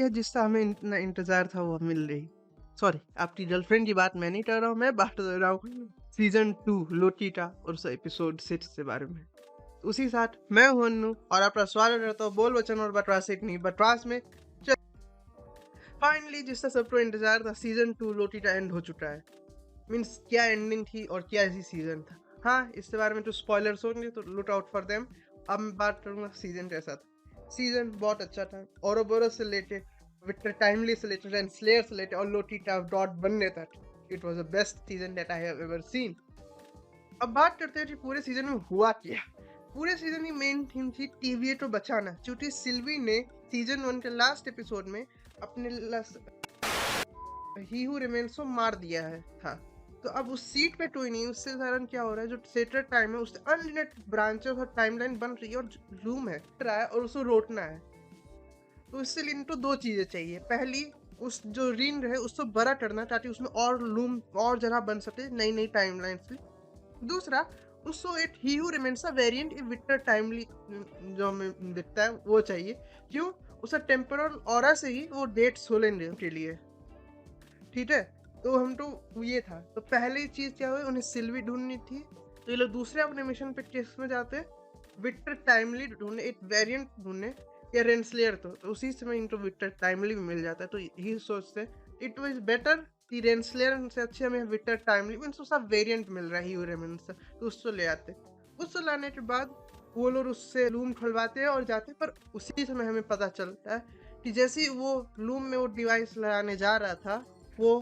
जिसका हमें इतना इंतजार था वो मिल रही। सॉरी, आपकी गर्लफ्रेंड की बात मैं नहीं कर रहा हूँ, मैं बात कर रहा हूँ सीजन 2 लोटीटा और उस एपिसोड 6 के बारे में। उसी साथ मैं हूं अन्नू और आपका स्वागत करता हूँ बोल वचन और बटवास एक नहीं बटवास में। फाइनली जिसका सबको इंतजार था सीजन 2 लोटीटा एंड हो चुका है। मीन्स क्या एंडिंग थी और क्या ऐसी सीजन था। हाँ, इसके बारे में तो स्पॉयलर्स होंगे तो लुक आउट फॉर देम। अब मैं बात करूंगा सीजन कैसा था। सीजन बहुत अच्छा था। ओरोबोरस से लेके विक्टर टाइमली से लेके एंड स्लेयर से लेके और लोटीटा डॉट बनने तक it was the best season that I have ever seen. अब बात करते हैं कि पूरे सीजन में हुआ क्या। पूरे सीजन की मेन थीम थी टीवीए को बचाना, क्योंकि सिल्वी ने सीजन 1 के लास्ट एपिसोड में अपने ही हु रिमेन्स को मार दिया है था। तो अब उस सीट पे कोई नहीं, उससे कारण क्या हो रहा है, जो सेटेड टाइम है उससे अनलिमिटेड ब्रांचेस और टाइमलाइन बन रही है और लूम है और उसको रोकना है। तो इससे लिए इनको दो चीजें चाहिए। पहली, उस जो रिंग है उसको बड़ा करना ताकि उसमें और लूम और जगह बन सके नई नई टाइमलाइन से। दूसरा, उसको एक ही हु रिमेन्स का वेरिएंट विक्टर टाइमली जो हमें दिखता है वो चाहिए। क्यों? उसका टेम्पोरल ऑरा से ही वो डेट सोलेंगे के लिए। ठीक है, तो हम तो ये था। तो पहली चीज क्या हुई, उन्हें सिल्वी ढूंढनी थी। तो ये लोग दूसरे अपने मिशन पे किस में जाते हैं, विक्टर टाइमली ढूंढने, एक वेरिएंट ढूंढने या रेंसलेयर। तो उसी समय इनको विक्टर टाइमली भी मिल जाता है। तो यही सोचते इट वाज बेटर कि रेंसलेयर से अच्छे हमें विक्टर टाइमली मीन्स उसका वेरिएंट मिल रहा है ह्यूरेमन से, तो उसको ले आते। उसको लाने के बाद वो लोग उससे लूम खुलवाते हैं और जाते हैं। पर उसी समय हमें पता चलता है कि जैसे ही वो लूम में वो डिवाइस लगाने जा रहा था वो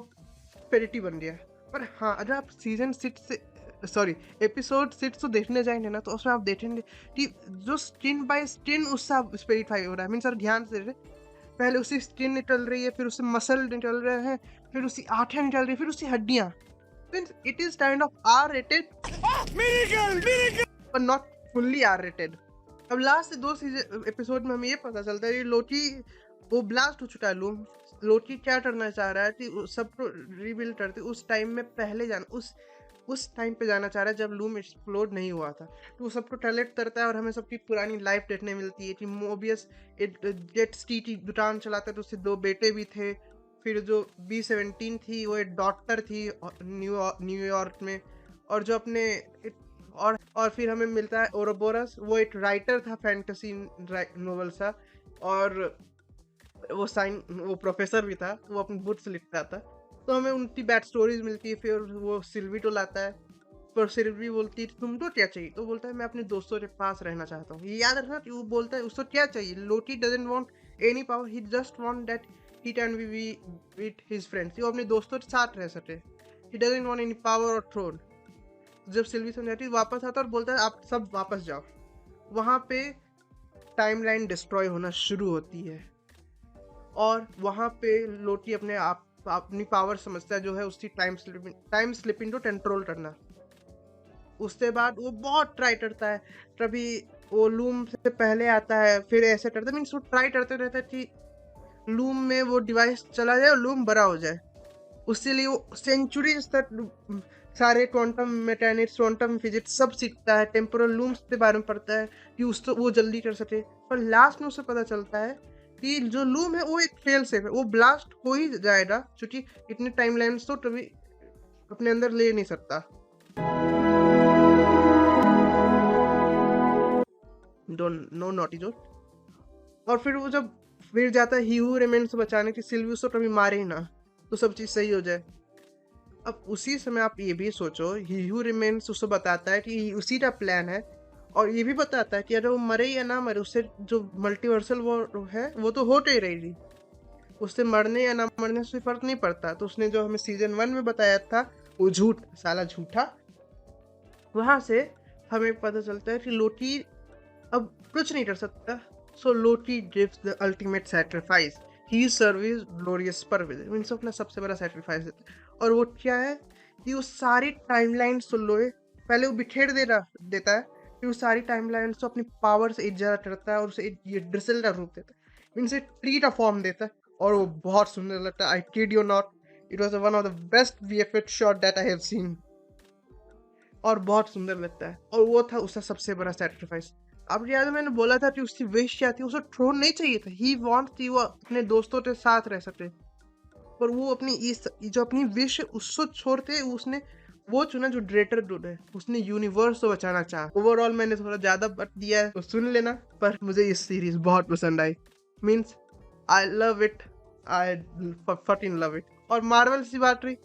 पेरिटी बन गया। पर हाँ, अगर आप सीजन 6 से सॉरी एपिसोड 6 तो देखने जाएंगे ना, तो उसमें आप देखेंगे कि जो स्किन बाय स्किन उसका स्पेरिफाई हो रहा है। मीन सर ध्यान से पहले उसकी स्किन निकल रही है, फिर उससे मसल निकल रहे हैं, फिर उसकी आंखें निकल रही है, फिर उसकी हड्डियां। Means it is kind of R rated पर नॉट फुल्ली आर रेटेड। अब लास्ट दो सीजन एपिसोड में हमें ये पता चलता है कि लोकी वो ब्लास्ट हो चुका है लूम। लोकी क्या करना चाह रहा है कि सबको रिबिल्ड करते उस टाइम में पहले जाना, उस टाइम पे जाना चाह रहा है जब लूम एक्सप्लोड नहीं हुआ था। तो वो सबको टैलेंट करता है और हमें सबकी पुरानी लाइफ देखने मिलती है कि मोबियस जेट स्टी की दुकान चलाता है, तो उससे दो बेटे भी थे। फिर जो B-17 थी वो एक डॉक्टर थी न्यूयॉर्क में। और जो अपने और फिर हमें मिलता है ओरोबोरस, वो एक राइटर था फैंटेसी नोवेल सा। और वो प्रोफेसर भी था, वो अपनी बुक्स लिखता था। तो हमें उनकी बैक स्टोरीज मिलती है। फिर वो सिल्वी को लाता है, पर सिल्वी बोलती है तुमको क्या चाहिए, तो बोलता है मैं अपने दोस्तों के पास रहना चाहता हूँ। ये याद रखना कि वो बोलता है उसको क्या चाहिए। Loki doesn't want any power, he just want that he can be with his friends, वो अपने दोस्तों के साथ रह सके। He doesn't want any power और थ्रोन। जब सिल्वी समझाती वापस आता है और बोलता है आप सब वापस जाओ, वहां पे टाइमलाइन डिस्ट्रॉय होना शुरू होती है। और वहां पे लोकी अपने आप अपनी पावर समझता है जो है उसकी टाइम स्लिपिंग को कंट्रोल करना। उसके बाद वो बहुत ट्राई करता है, कभी वो लूम से पहले आता है, फिर ऐसे करता है। मीन्स वो ट्राई करते रहता है कि लूम में वो डिवाइस चला जाए और लूम बड़ा हो जाए। उसके लिए वो सेंचुरीज तक सारे क्वांटम मैकेनिक्स, क्वांटम फिजिक्स सब सीखता है, टेम्पोरल लूम्स के बारे में पढ़ता है कि उसको वो जल्दी कर सके। पर लास्ट में उसे पता चलता है कि जो लूम है वो एक फेल सेफ है, वो ब्लास्ट हो ही जाएगा क्योंकि इतने टाइमलाइंस तो कभी अपने अंदर ले नहीं सकता। डोंट नो नॉटी जो। और फिर वो जब फिर जाता है ही हू रिमेन्स बचाने की, सिल्वियस तो कभी मारे ही ना, तो सब चीज सही हो जाए। अब उसी समय आप ये भी सोचो, ही हू रिमेन्स उसको बताता है कि उसी का प्लान है। और ये भी बताता है कि अगर वो मरे या ना मरे, उससे जो मल्टीवर्सल वो है वो तो होते ही रहेगी। उससे मरने या ना मरने से फर्क नहीं पड़ता। तो उसने जो हमें सीजन 1 में बताया था वो झूठ, साला झूठा। वहां से हमें पता चलता है कि लोकी अब कुछ नहीं कर सकता। So Loki gives the ultimate sacrifice, he serves glorious पर मीन्स अपना सबसे बड़ा सैक्रिफाइस देता है। और वो क्या है कि वो सारी टाइमलाइन सुन लो, पहले वो बिखेर देता है, फिर वो सारी टाइमलाइन को अपनी पावर से एक जगह करता है और उसे ये ड्रिसल का रूप देता है, मीन्स एक ट्री का फॉर्म देता है। और वो बहुत सुंदर लगता है। I kid you not, it was one of the best VFX shot that I have seen. और बहुत सुंदर लगता है। और वो था उसका सबसे बड़ा सैक्रिफाइस। आपको याद है मैंने बोला था कि उसकी विश क्या थी, उसे ट्रोन नहीं चाहिए था, ही वांट थी वो अपने दोस्तों के साथ रह सके, पर वो अपनी इस जो अपनी विश है उसको छोड़ते उसने वो चुना जो ग्रेटर गुड है, उसने यूनिवर्स को बचाना चाहा। ओवरऑल मैंने थोड़ा ज्यादा बट दिया है तो सुन लेना, पर मुझे ये सीरीज बहुत पसंद आई, means I love it, I fucking love it. और मार्वल की बात रही,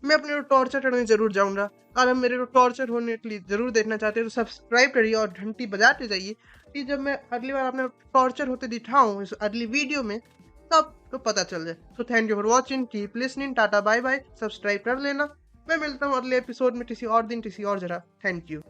मैं अपने को टॉर्चर करने जरूर जाऊंगा, और हम मेरे को टॉर्चर होने के लिए जरूर देखना चाहते हैं तो सब्सक्राइब करिए और घंटी बजाते जाइए कि जब मैं अगली बार अपने टॉर्चर होते दिखाऊं इस अगली वीडियो में तब तो पता चल जाए। So thank you for watching, keep listening, tata bye bye, subscribe कर लेना। मैं मिलता हूँ अगले एपिसोड में किसी और दिन किसी और जगह। Thank you.